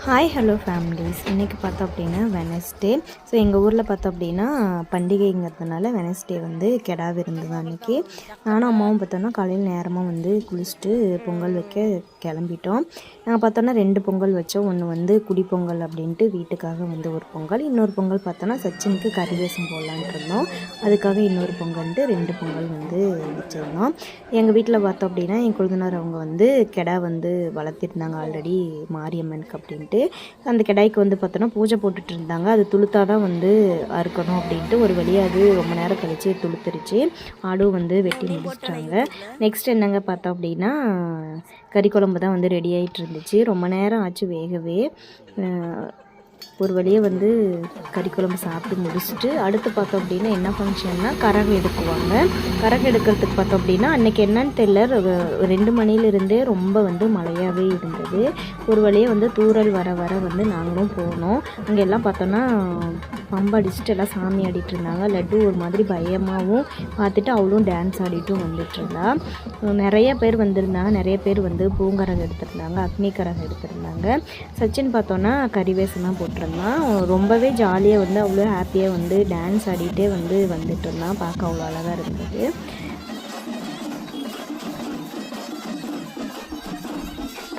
Hi hello families. இன்றைக்கி பார்த்தோம் அப்படின்னா வெனஸ்டே. ஸோ எங்கள் ஊரில் பார்த்தோம் அப்படின்னா பண்டிகைங்கிறதுனால வெனஸ்டே வந்து கெடா விருந்து தான் அன்றைக்கி. நானும் அம்மாவும் பார்த்தோன்னா காலையில் நேரமாக வந்து குளிச்சுட்டு பொங்கல் வைக்க கிளம்பிட்டோம். நாங்கள் பார்த்தோன்னா 2 பொங்கல் வச்சோம். ஒன்று வந்து குடி பொங்கல் அப்படின்ட்டு வீட்டுக்காக வந்து ஒரு பொங்கல், இன்னொரு பொங்கல் பார்த்தோன்னா சச்சினுக்கு கறிவேஷம் போடலான்ட்டு இருந்தோம். அதுக்காக இன்னொரு பொங்கல்ட்டு 2 பொங்கல் வந்து வச்சுருந்தோம். எங்கள் வீட்டில் பார்த்தோம் அப்படின்னா என் கொழுந்தனார் அவங்க வந்து கெடா வந்து வளர்த்திருந்தாங்க ஆல்ரெடி மாரியம்மனுக்கு அப்படின்ட்டு. அந்த கெடாய்க்கு வந்து பார்த்தோன்னா பூஜை போட்டுட்டு இருந்தாங்க. அது துளுத்தா தான் வந்து அறுக்கணும் அப்படின்ட்டு ஒரு வழியாக அது ரொம்ப நேரம் கழித்து துளுத்துருச்சு. ஆடும் வந்து வெட்டி முடிச்சிட்டாங்க. நெக்ஸ்ட் என்னங்க பார்த்தோம் அப்படின்னா கறி குழம்பு தான் வந்து ரெடி ஆகிட்டு இருந்துச்சு. ரொம்ப நேரம் ஆச்சு வேகவே. ஒரு வழியாக வந்து கறி குழம்பு சாப்பிட்டு முடிச்சுட்டு அடுத்து பார்த்தோம் அப்படின்னா என்ன ஃபங்க்ஷன்னா கரகம் எடுக்குவாங்க. கரகம் எடுக்கிறதுக்கு பார்த்தோம் அப்படின்னா அன்றைக்கி என்னன்னு தெரியல, 2 மணிலேருந்தே ரொம்ப வந்து மழையாகவே இருந்தது. ஒரு வழியாக வந்து தூறல் வர வர வந்து நாங்களும் போனோம். அங்கே எல்லாம் பார்த்தோன்னா பம்பு அடிச்சுட்டு எல்லாம் சாமி ஆடிட்டு இருந்தாங்க. லட்டு ஒரு மாதிரி பயமாகவும் பார்த்துட்டு அவளும் டான்ஸ் ஆடிட்டும் வந்துட்டுருந்தா. நிறைய பேர் வந்திருந்தாங்க. நிறைய பேர் வந்து பூங்கரகம் எடுத்திருந்தாங்க, அக்னி கரகம் எடுத்திருந்தாங்க. சச்சின் பார்த்தோன்னா கறிவேஷம் தான் போட்டிருந்தான். ரொம்பவே ஜாலியாக வந்து அவ்வளோ ஹாப்பியாக வந்து டான்ஸ் ஆடிட்டே வந்து வந்துட்டு இருந்தான். பார்க்க அவ்வளோ அழகாக இருந்தது.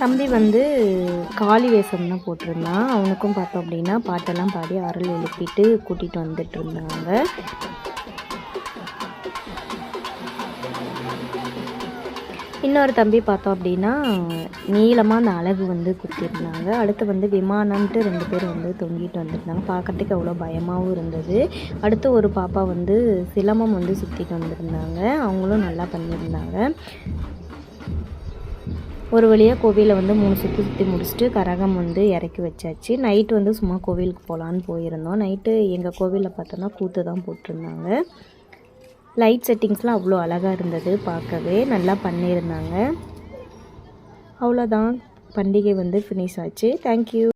தம்பி வந்து காளி வேஷம் தான் போட்டிருந்தான். அவனுக்கும் பார்த்தோம் அப்படின்னா பாட்டெல்லாம் பாடி அருள் எழுப்பிட்டு கூட்டிகிட்டு வந்துட்டு இருந்தாங்க. இன்னொரு தம்பி பார்த்தோம் அப்படின்னா நீளமாக அந்த அழகு வந்து குத்திருந்தாங்க. அடுத்து வந்து விமானம்ட்டு 2 பேர் வந்து தொங்கிட்டு வந்துருந்தாங்க. பார்க்கறதுக்கு அவ்வளோ பயமாகவும் இருந்தது. அடுத்து ஒரு பாப்பா வந்து சிலம்பம் வந்து சுற்றிட்டு வந்திருந்தாங்க. அவங்களும் நல்லா பண்ணியிருந்தாங்க. ஒரு வழியாக கோவிலில் வந்து 3 சுற்றி முடிச்சுட்டு கரகம் வந்து இறக்கி வச்சாச்சு. நைட்டு வந்து சும்மா கோவிலுக்கு போகலான்னு போயிருந்தோம். நைட்டு எங்கள் கோவிலில் பார்த்தோன்னா கூத்து தான் போட்டிருந்தாங்க. லைட் செட்டிங்ஸ்லாம் அவ்வளோ அழகாக இருந்தது. பார்க்கவே நல்லா பண்ணியிருந்தாங்க. அவ்வளோதான், பண்டிகை வந்து ஃபினிஷ் ஆச்சு. தேங்க்யூ.